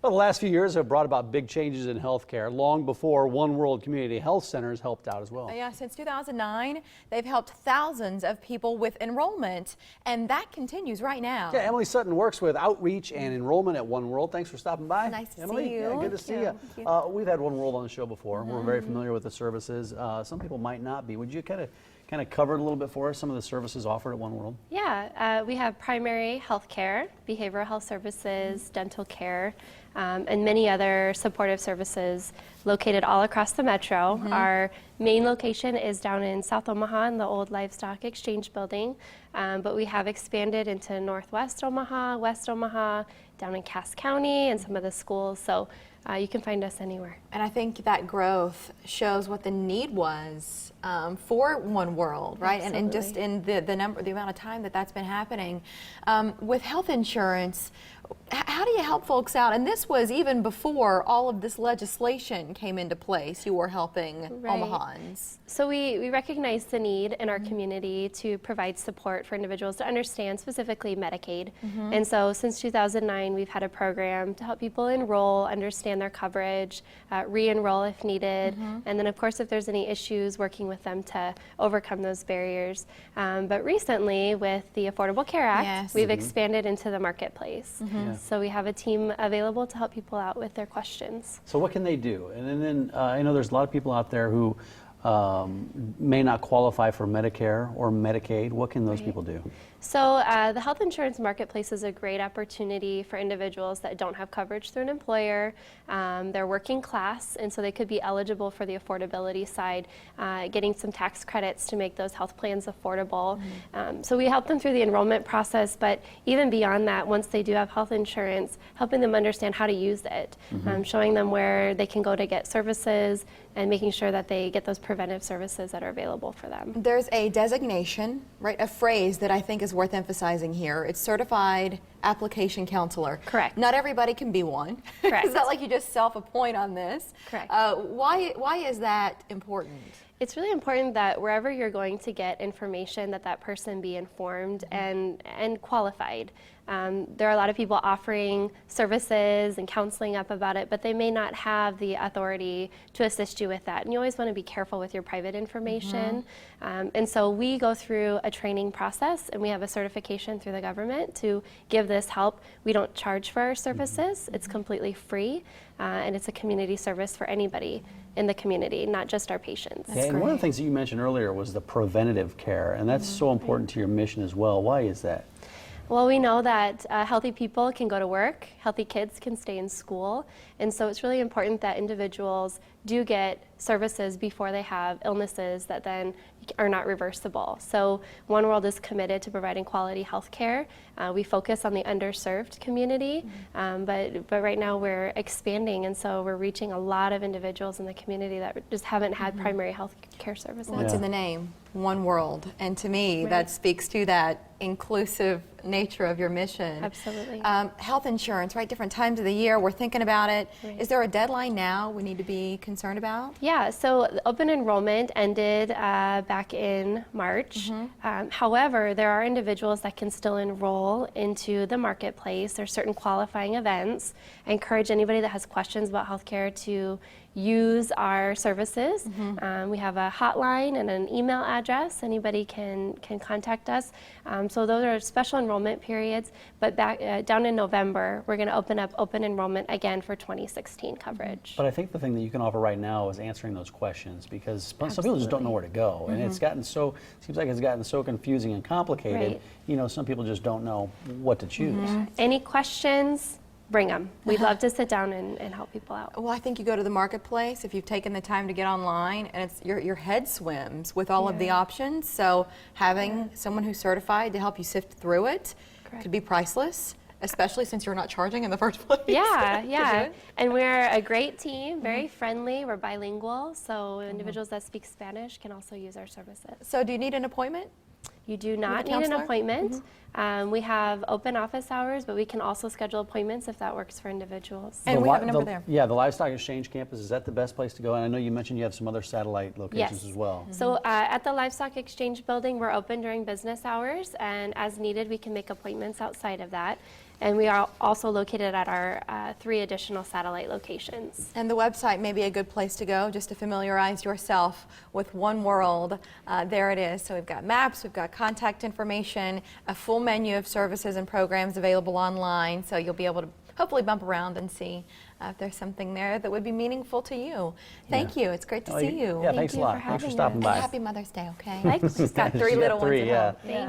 Well, the last few years have brought about big changes in healthcare, long before OneWorld Community Health Centers helped out as well. Yeah, since 2009, they've helped thousands of people with enrollment, and that continues right now. Yeah, Emily Sutton works with outreach and enrollment at OneWorld. Thanks for stopping by. Nice to Emily. see you. Yeah, good to see you. We've had OneWorld on the show before. We're very familiar with the services. Some people might not be. Would you kind of cover it a little bit for us, some of the services offered at OneWorld? Yeah, we have primary health care, behavioral health services, dental care, and many other supportive services located all across the metro. Our main location is down in South Omaha in the old Livestock Exchange building, but we have expanded into Northwest Omaha, West Omaha, down in Cass County, and some of the schools. So you can find us anywhere. And I think that growth shows what the need was for OneWorld, right? And just in the amount of time that's been happening. With health insurance, how do you help folks out? And this was even before all of this legislation came into place. You were helping Omahans. So we recognize the need in our community to provide support for individuals to understand specifically Medicaid. And so since 2009, we've had a program to help people enroll, understand their coverage, re-enroll if needed, and then of course if there's any issues, working with them to overcome those barriers. But recently with the Affordable Care Act, we've expanded into the marketplace. So we have a team available to help people out with their questions. So what can they do? And then I know there's a lot of people out there who may not qualify for Medicare or Medicaid. What can those people do? So the health insurance marketplace is a great opportunity for individuals that don't have coverage through an employer. They're working class, and so they could be eligible for the affordability side, getting some tax credits to make those health plans affordable. So we help them through the enrollment process, but even beyond that, once they do have health insurance, helping them understand how to use it, showing them where they can go to get services, and making sure that they get those preventive services that are available for them. There's a designation, right, a phrase that I think is worth emphasizing here. It's certified application counselor. Correct. Not everybody can be one. Correct. It's not like you just self-appoint on this. Correct. Why is that important? It's really important that wherever you're going to get information, that person be informed and qualified. There are a lot of people offering services and counseling up about it, but they may not have the authority to assist you with that. And you always want to be careful with your private information. And so we go through a training process, and we have a certification through the government to give this help. We don't charge for our services. It's completely free, and it's a community service for anybody in the community, not just our patients. And one of the things that you mentioned earlier was the preventative care, and that's so important to your mission as well. Why is that? Well, we know that healthy people can go to work, healthy kids can stay in school, and so it's really important that individuals do get services before they have illnesses that then are not reversible. So OneWorld is committed to providing quality health care. We focus on the underserved community, but right now we're expanding, and so we're reaching a lot of individuals in the community that just haven't had primary health care services. Well, it's in the name, OneWorld, and to me that speaks to that inclusive nature of your mission. Absolutely. Health insurance, right? Different times of the year, we're thinking about it. Is there a deadline now we need to be concerned about? Yeah, so the open enrollment ended back in March. However, there are individuals that can still enroll into the marketplace. There's certain qualifying events. I encourage anybody that has questions about healthcare to use our services. We have a hotline and an email address. Anybody can contact us. So those are special enrollment periods, but back down in November, we're going to open up open enrollment again for 2016 coverage. But I think the thing that you can offer right now is answering those questions, because some people just don't know where to go, and it's gotten so, seems like it's gotten so confusing and complicated. You know, some people just don't know what to choose. Any questions? Bring them. We'd love to sit down and help people out. Well, I think you go to the marketplace, if you've taken the time to get online, and it's your head swims with all of the options. So having someone who's certified to help you sift through it could be priceless, especially since you're not charging in the first place. Yeah. And we're a great team, very friendly. We're bilingual, so individuals that speak Spanish can also use our services. So do you need an appointment? You do not need an appointment. We have open office hours, but we can also schedule appointments if that works for individuals. And we have a number there. Yeah, the Livestock Exchange campus, is that the best place to go? And I know you mentioned you have some other satellite locations as well. So at the Livestock Exchange building, we're open during business hours, and as needed, we can make appointments outside of that. And we are also located at our 3 additional satellite locations. And the website may be a good place to go just to familiarize yourself with OneWorld. There it is. So we've got maps, we've got contact information, a full menu of services and programs available online. So you'll be able to hopefully bump around and see if there's something there that would be meaningful to you. Thank you. It's great to see you. Yeah, thanks a you lot. for Thanks for having stopping us. by. And happy Mother's Day, okay? Likewise. She's got 3 She got little ones 3, at yeah. home.